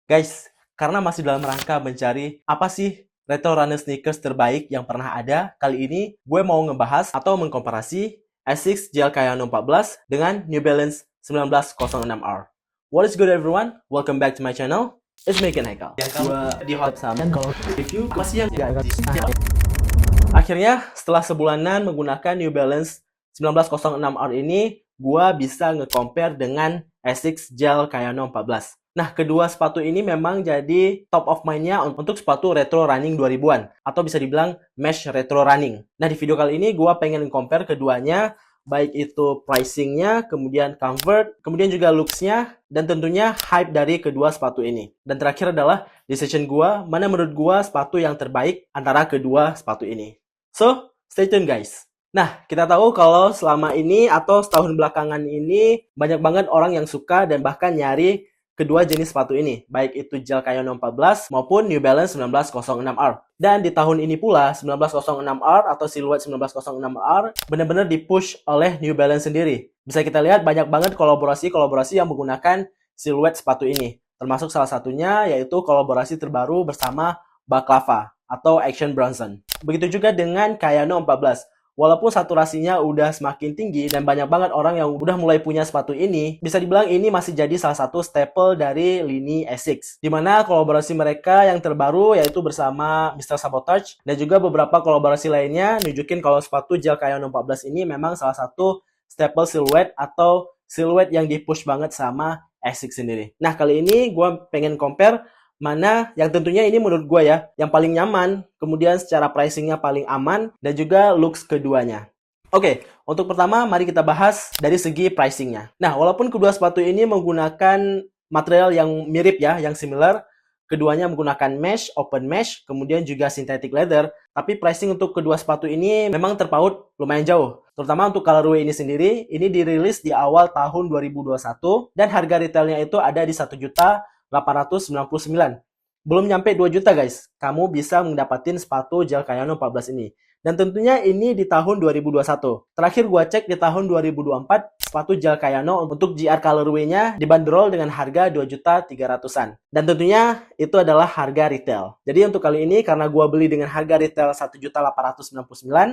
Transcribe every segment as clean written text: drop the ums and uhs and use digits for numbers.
Guys, karena masih dalam rangka mencari apa sih retro runner sneakers terbaik yang pernah ada, kali ini gue mau ngebahas atau mengkomparasi Asics Gel Kayano 14 dengan New Balance 1906R. What is good everyone? Welcome back to my channel. It's me Ken Haikal. Yang kamu di hot Sama kalau review masih yang Akhirnya, setelah sebulanan menggunakan New Balance 1906R ini, gue bisa nge-compare dengan Asics Gel Kayano 14. Nah, kedua sepatu ini memang jadi top of mind-nya untuk sepatu retro running 2000-an. Atau bisa dibilang mesh retro running. Nah, di video kali ini gue pengen compare keduanya. Baik itu pricing-nya, kemudian comfort, kemudian juga looks-nya, dan tentunya hype dari kedua sepatu ini. Dan terakhir adalah decision gue, mana menurut gue sepatu yang terbaik antara kedua sepatu ini. So, stay tune guys. Nah, kita tahu kalau selama ini atau setahun belakangan ini banyak banget orang yang suka dan bahkan nyari kedua jenis sepatu ini, baik itu Gel Kayano 14 maupun New Balance 1906R. Dan di tahun ini pula 1906R atau siluet 1906R benar-benar dipush oleh New Balance sendiri. Bisa kita lihat banyak banget kolaborasi-kolaborasi yang menggunakan siluet sepatu ini. Termasuk salah satunya yaitu kolaborasi terbaru bersama Baklava atau Action Bronson. Begitu juga dengan Kayano 14. Walaupun saturasinya udah semakin tinggi dan banyak banget orang yang udah mulai punya sepatu ini, bisa dibilang ini masih jadi salah satu staple dari lini Asics. Dimana kolaborasi mereka yang terbaru yaitu bersama Mr. Sabotage dan juga beberapa kolaborasi lainnya nunjukin kalau sepatu Gel Kayano 14 ini memang salah satu staple siluet atau siluet yang dipush banget sama Asics sendiri. Nah, kali ini gue pengen compare mana yang tentunya ini menurut gue ya, yang paling nyaman, kemudian secara pricingnya paling aman, dan juga looks keduanya. Oke, untuk pertama mari kita bahas dari segi pricingnya. Nah, walaupun kedua sepatu ini menggunakan material yang mirip ya, yang similar, keduanya menggunakan mesh, open mesh, kemudian juga synthetic leather, tapi pricing untuk kedua sepatu ini memang terpaut lumayan jauh. Terutama untuk colorway ini sendiri, ini dirilis di awal tahun 2021, dan harga retailnya itu ada di 1.899. Belum nyampe 2 juta guys, kamu bisa mendapatkan sepatu Gel Kayano 14 ini. Dan tentunya ini di tahun 2021. Terakhir gua cek di tahun 2024, sepatu Gel Kayano untuk GR colorway-nya dibanderol dengan harga 2.300-an. Dan tentunya itu adalah harga retail. Jadi untuk kali ini karena gua beli dengan harga retail 1.899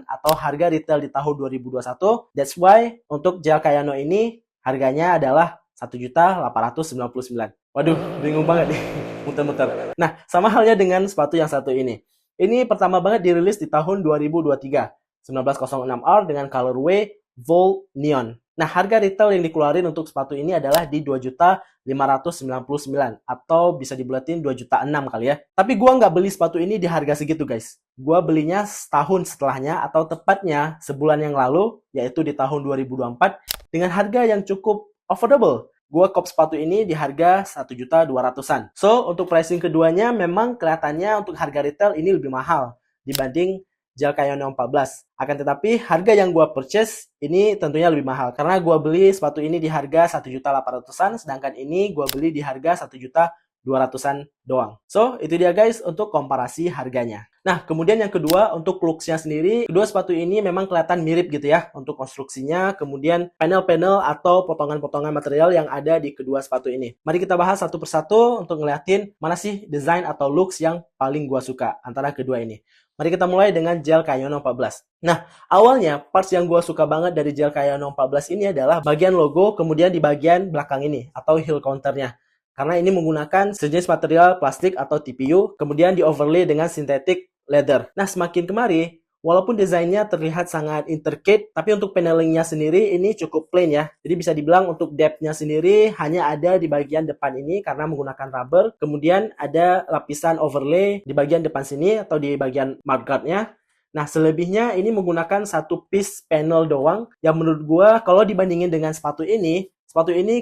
atau harga retail di tahun 2021, that's why untuk Gel Kayano ini harganya adalah 1.899. Waduh, bingung banget nih, muter-muter. Nah, sama halnya dengan sepatu yang satu ini. Ini pertama banget dirilis di tahun 2023, 1906R dengan colorway Vol Neon. Nah, harga retail yang dikeluarin untuk sepatu ini adalah di 2.599 atau bisa dibulatin 2.600.000 kali ya. Tapi gua nggak beli sepatu ini di harga segitu guys. Gua belinya setahun setelahnya atau tepatnya sebulan yang lalu, yaitu di tahun 2024 dengan harga yang cukup affordable. Gue kop sepatu ini di harga 1.200.000-an. So, untuk pricing keduanya memang kelihatannya untuk harga retail ini lebih mahal dibanding Gel Kayano 14. Akan tetapi harga yang gue purchase ini tentunya lebih mahal. Karena gue beli sepatu ini di harga 1.800.000-an, sedangkan ini gue beli di harga 1.200.000-an doang. So, itu dia guys untuk komparasi harganya. Nah, kemudian yang kedua, untuk looks-nya sendiri, kedua sepatu ini memang kelihatan mirip gitu ya untuk konstruksinya, kemudian panel-panel atau potongan-potongan material yang ada di kedua sepatu ini. Mari kita bahas satu persatu untuk ngeliatin mana sih desain atau looks yang paling gua suka antara kedua ini. Mari kita mulai dengan Gel Kayano 14. Nah, awalnya parts yang gua suka banget dari Gel Kayano 14 ini adalah bagian logo, kemudian di bagian belakang ini atau heel counternya. Karena ini menggunakan sejenis material plastik atau TPU, kemudian di overlay dengan synthetic leather. Nah, semakin kemari, walaupun desainnya terlihat sangat intricate, tapi untuk panelingnya sendiri ini cukup plain ya. Jadi bisa dibilang untuk depth-nya sendiri hanya ada di bagian depan ini karena menggunakan rubber. Kemudian ada lapisan overlay di bagian depan sini atau di bagian mudguard-nya. Nah, selebihnya ini menggunakan satu piece panel doang yang menurut gua kalau dibandingin dengan sepatu ini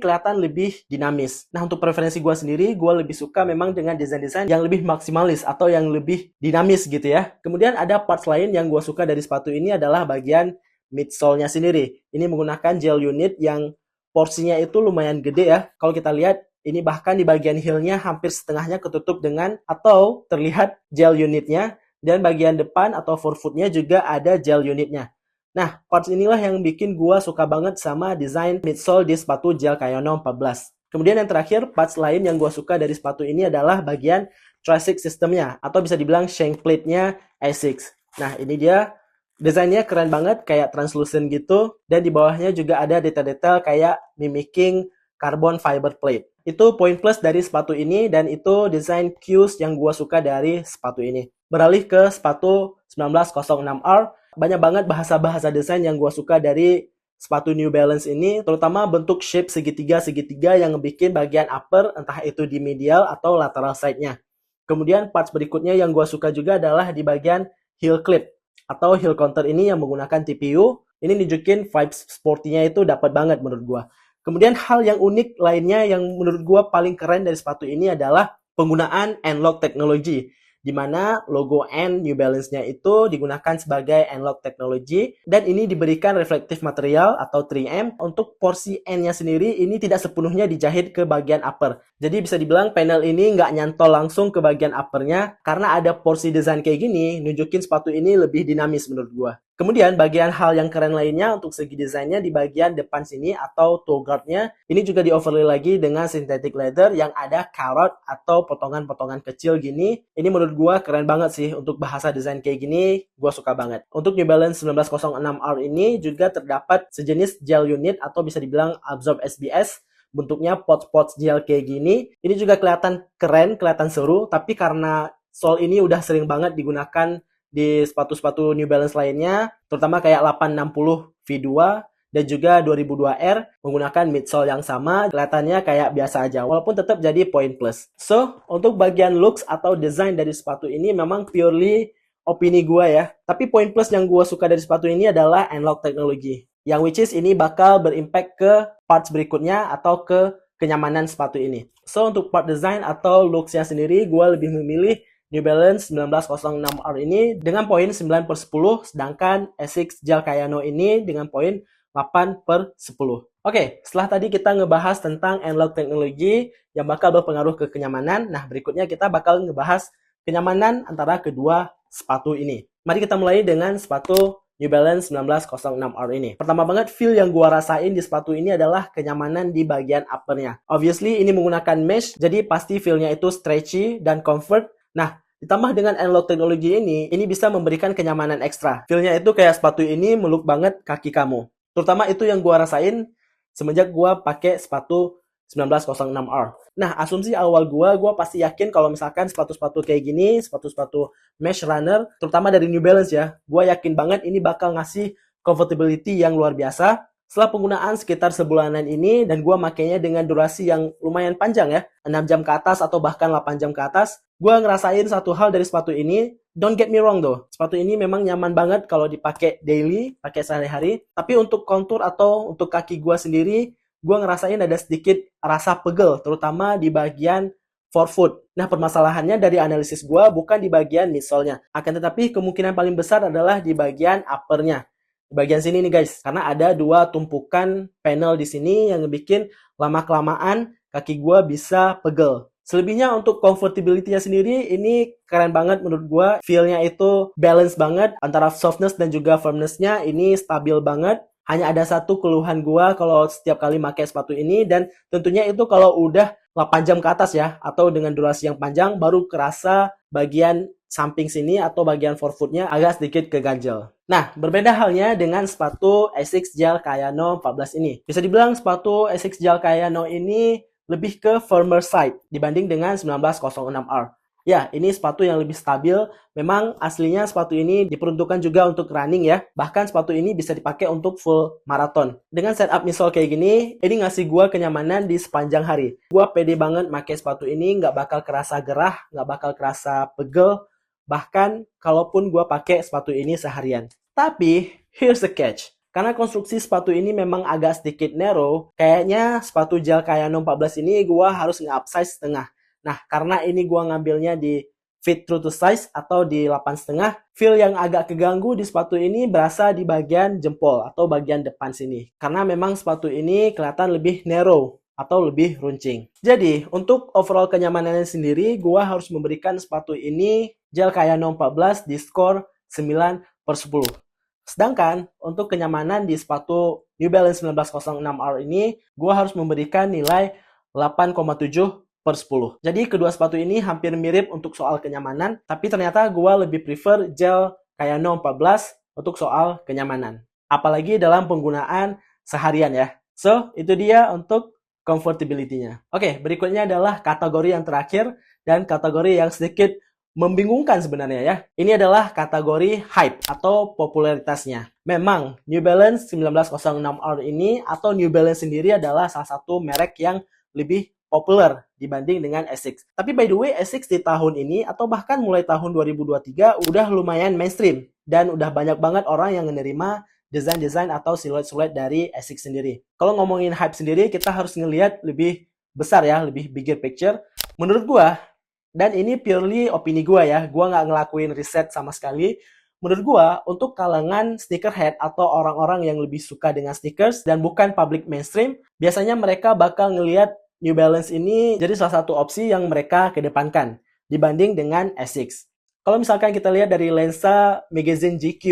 kelihatan lebih dinamis. Nah, untuk preferensi gue sendiri, gue lebih suka memang dengan desain-desain yang lebih maksimalis atau yang lebih dinamis gitu ya. Kemudian ada parts lain yang gue suka dari sepatu ini adalah bagian midsole-nya sendiri. Ini menggunakan gel unit yang porsinya itu lumayan gede ya. Kalau kita lihat, ini bahkan di bagian heel-nya hampir setengahnya ketutup dengan atau terlihat gel unitnya. Dan bagian depan atau forefoot-nya juga ada gel unitnya. Nah, parts inilah yang bikin gua suka banget sama desain midsole di sepatu Gel Kayano 14. Kemudian yang terakhir, parts lain yang gue suka dari sepatu ini adalah bagian tracing systemnya, atau bisa dibilang shank plate-nya ASICS. Nah, ini dia. Desainnya keren banget, kayak translucent gitu. Dan di bawahnya juga ada detail-detail kayak mimicking carbon fiber plate. Itu poin plus dari sepatu ini, dan itu desain cues yang gue suka dari sepatu ini. Beralih ke sepatu 1906R, banyak banget bahasa-bahasa desain yang gue suka dari sepatu New Balance ini, terutama bentuk shape segitiga-segitiga yang ngebikin bagian upper, entah itu di medial atau lateral side-nya. Kemudian parts berikutnya yang gue suka juga adalah di bagian heel clip atau heel counter ini yang menggunakan TPU. Ini nunjukin vibes sporty-nya itu dapat banget menurut gue. Kemudian hal yang unik lainnya yang menurut gue paling keren dari sepatu ini adalah penggunaan N-Lock teknologi, di mana logo N New Balance-nya itu digunakan sebagai N-Lock teknologi, dan ini diberikan reflektif material atau 3M. Untuk porsi N-nya sendiri ini tidak sepenuhnya dijahit ke bagian upper. Jadi bisa dibilang panel ini nggak nyantol langsung ke bagian uppernya, karena ada porsi desain kayak gini, nunjukin sepatu ini lebih dinamis menurut gua. Kemudian bagian hal yang keren lainnya untuk segi desainnya di bagian depan sini atau toe guard-nya, ini juga di overlay lagi dengan synthetic leather yang ada carrot atau potongan-potongan kecil gini. Ini menurut gua keren banget sih, untuk bahasa desain kayak gini, gua suka banget. Untuk New Balance 1906R ini juga terdapat sejenis gel unit atau bisa dibilang absorb SBS, bentuknya pot-pot gel kayak gini. Ini juga kelihatan keren, kelihatan seru, tapi karena sole ini udah sering banget digunakan di sepatu-sepatu New Balance lainnya, terutama kayak 860 V2 dan juga 2002R menggunakan midsole yang sama, kelihatannya kayak biasa aja, walaupun tetap jadi poin plus. So, untuk bagian looks atau desain dari sepatu ini memang purely opini gue ya. Tapi poin plus yang gue suka dari sepatu ini adalah N-Lock teknologi, yang which is ini bakal berimpact ke parts berikutnya atau ke kenyamanan sepatu ini. So, untuk part design atau looks-nya sendiri, gue lebih memilih New Balance 1906R ini dengan poin 9/10, sedangkan Asics Gel Kayano ini dengan poin 8/10. Oke, setelah tadi kita ngebahas tentang N-Lock teknologi yang bakal berpengaruh ke kenyamanan, nah berikutnya kita bakal ngebahas kenyamanan antara kedua sepatu ini. Mari kita mulai dengan sepatu New Balance 1906R ini. Pertama banget, feel yang gua rasain di sepatu ini adalah kenyamanan di bagian uppernya. Obviously, ini menggunakan mesh, jadi pasti feel-nya itu stretchy dan comfort. Nah, ditambah dengan N-Lock teknologi ini bisa memberikan kenyamanan ekstra. Feel-nya itu kayak sepatu ini meluk banget kaki kamu. Terutama itu yang gua rasain semenjak gua pakai sepatu 1906R. Nah, asumsi awal gua pasti yakin kalau misalkan sepatu-sepatu kayak gini, sepatu-sepatu mesh runner, terutama dari New Balance ya, gua yakin banget ini bakal ngasih comfortability yang luar biasa. Setelah penggunaan sekitar sebulanan ini, dan gue makainya dengan durasi yang lumayan panjang ya, 6 jam ke atas atau bahkan 8 jam ke atas, gue ngerasain satu hal dari sepatu ini. Don't get me wrong though, sepatu ini memang nyaman banget kalau dipakai daily, pakai sehari-hari. Tapi untuk kontur atau untuk kaki gue sendiri, gue ngerasain ada sedikit rasa pegel, terutama di bagian forefoot. Nah, permasalahannya dari analisis gue bukan di bagian midsole-nya. Akan tetapi kemungkinan paling besar adalah di bagian upper-nya. Bagian sini nih guys, karena ada dua tumpukan panel di sini yang ngebikin lama-kelamaan kaki gue bisa pegel. Selebihnya untuk comfortability-nya sendiri, ini keren banget menurut gue. Feel-nya itu balance banget antara softness dan juga firmness-nya, ini stabil banget. Hanya ada satu keluhan gue kalau setiap kali pakai sepatu ini, dan tentunya itu kalau udah 8 jam ke atas ya, atau dengan durasi yang panjang, baru kerasa bagian samping sini atau bagian forefoot-nya agak sedikit keganjel. Nah, berbeda halnya dengan sepatu Asics Gel Kayano 14 ini. Bisa dibilang sepatu Asics Gel Kayano ini lebih ke firmer side dibanding dengan 1906R. Ya, ini sepatu yang lebih stabil. Memang aslinya sepatu ini diperuntukkan juga untuk running ya. Bahkan sepatu ini bisa dipakai untuk full maraton. Dengan setup midsole kayak gini, ini ngasih gue kenyamanan di sepanjang hari. Gue pede banget pakai sepatu ini, nggak bakal kerasa gerah, nggak bakal kerasa pegel. Bahkan kalaupun gue pakai sepatu ini seharian. Tapi, here's the catch. Karena konstruksi sepatu ini memang agak sedikit narrow, kayaknya sepatu Gel Kayano 14 ini gue harus nge-upsize setengah. Nah, karena ini gue ngambilnya di fit true to size atau di 8,5, feel yang agak keganggu di sepatu ini berasa di bagian jempol atau bagian depan sini. Karena memang sepatu ini kelihatan lebih narrow atau lebih runcing. Jadi, untuk overall kenyamanannya sendiri, gue harus memberikan sepatu ini Gel Kayano 14 di skor 9/10. Sedangkan untuk kenyamanan di sepatu New Balance 1906R ini, gue harus memberikan nilai 8,7/10. Jadi kedua sepatu ini hampir mirip untuk soal kenyamanan, tapi ternyata gue lebih prefer gel Kayano 14 untuk soal kenyamanan. Apalagi dalam penggunaan seharian ya. So, itu dia untuk comfortability-nya. Oke, berikutnya adalah kategori yang terakhir dan kategori yang sedikit membingungkan sebenarnya ya. Ini adalah kategori hype atau popularitasnya. Memang New Balance 1906R ini atau New Balance sendiri adalah salah satu merek yang lebih populer dibanding dengan Asics. Tapi by the way, Asics di tahun ini atau bahkan mulai tahun 2023 udah lumayan mainstream dan udah banyak banget orang yang menerima desain-desain atau siluet-siluet dari Asics sendiri. Kalau ngomongin hype sendiri, kita harus ngelihat lebih besar ya, lebih bigger picture. Menurut gua, dan ini purely opini gua ya, gua nggak ngelakuin riset sama sekali. Menurut gua, untuk kalangan sneakerhead atau orang-orang yang lebih suka dengan sneakers dan bukan public mainstream, biasanya mereka bakal ngelihat New Balance ini jadi salah satu opsi yang mereka kedepankan dibanding dengan Asics. Kalau misalkan kita lihat dari lensa magazine GQ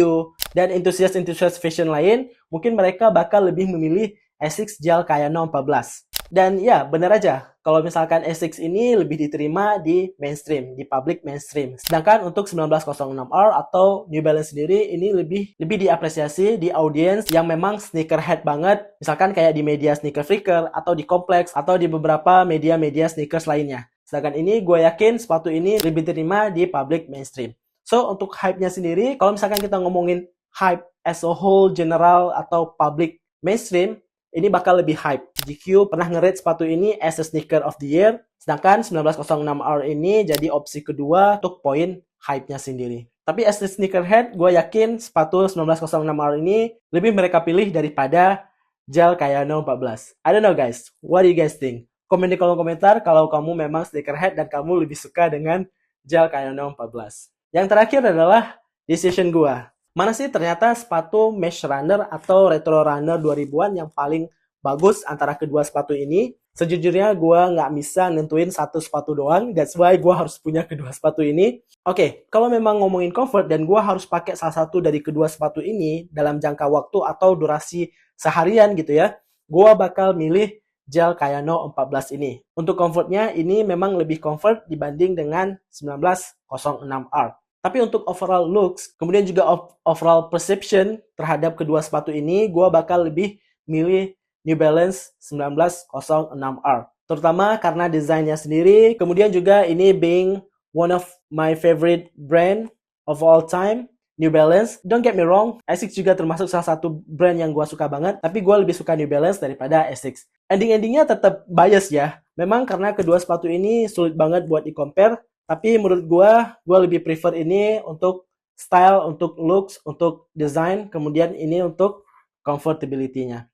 dan entusias-entusias fashion lain, mungkin mereka bakal lebih memilih Asics Gel Kayano 14. Dan ya, benar aja. Kalau misalkan Asics ini lebih diterima di mainstream, di public mainstream. Sedangkan untuk 1906R atau New Balance sendiri ini lebih diapresiasi di audiens yang memang sneakerhead banget. Misalkan kayak di media Sneaker Freaker atau di Complex atau di beberapa media-media sneakers lainnya. Sedangkan ini gue yakin sepatu ini lebih diterima di public mainstream. So, untuk hype-nya sendiri, kalau misalkan kita ngomongin hype as a whole, general, atau public mainstream, ini bakal lebih hype. GQ pernah nge-rate sepatu ini as a sneaker of the year, sedangkan 1906R ini jadi opsi kedua untuk poin hype-nya sendiri. Tapi as a sneakerhead, gue yakin sepatu 1906R ini lebih mereka pilih daripada Gel Kayano 14. I don't know guys, what do you guys think? Komen di kolom komentar kalau kamu memang sneakerhead dan kamu lebih suka dengan Gel Kayano 14. Yang terakhir adalah decision gua. Mana sih ternyata sepatu mesh runner atau retro runner 2000-an yang paling bagus antara kedua sepatu ini? Sejujurnya gua nggak bisa nentuin satu sepatu doang, that's why gua harus punya kedua sepatu ini. Oke, kalau memang ngomongin comfort dan gua harus pakai salah satu dari kedua sepatu ini dalam jangka waktu atau durasi seharian gitu ya, gua bakal milih Gel Kayano 14 ini. Untuk comfortnya ini memang lebih comfort dibanding dengan 1906R. Tapi untuk overall looks, kemudian juga overall perception terhadap kedua sepatu ini, gue bakal lebih milih New Balance 1906R. Terutama karena desainnya sendiri, kemudian juga ini being one of my favorite brand of all time, New Balance. Don't get me wrong, Asics juga termasuk salah satu brand yang gue suka banget, tapi gue lebih suka New Balance daripada Asics. Ending-endingnya tetap bias ya. Memang karena kedua sepatu ini sulit banget buat di-compare, tapi menurut gue lebih prefer ini untuk style, untuk looks, untuk design, kemudian ini untuk comfortability-nya.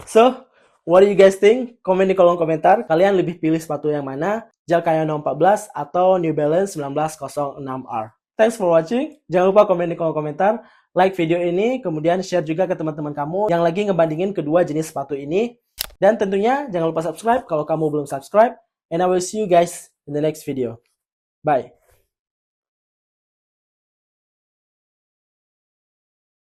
So, what do you guys think? Komen di kolom komentar, kalian lebih pilih sepatu yang mana? Gel Kayano 14 atau New Balance 1906R? Thanks for watching. Jangan lupa komen di kolom komentar, like video ini, kemudian share juga ke teman-teman kamu yang lagi ngebandingin kedua jenis sepatu ini. Dan tentunya jangan lupa subscribe kalau kamu belum subscribe. And I will see you guys in the next video. Bye.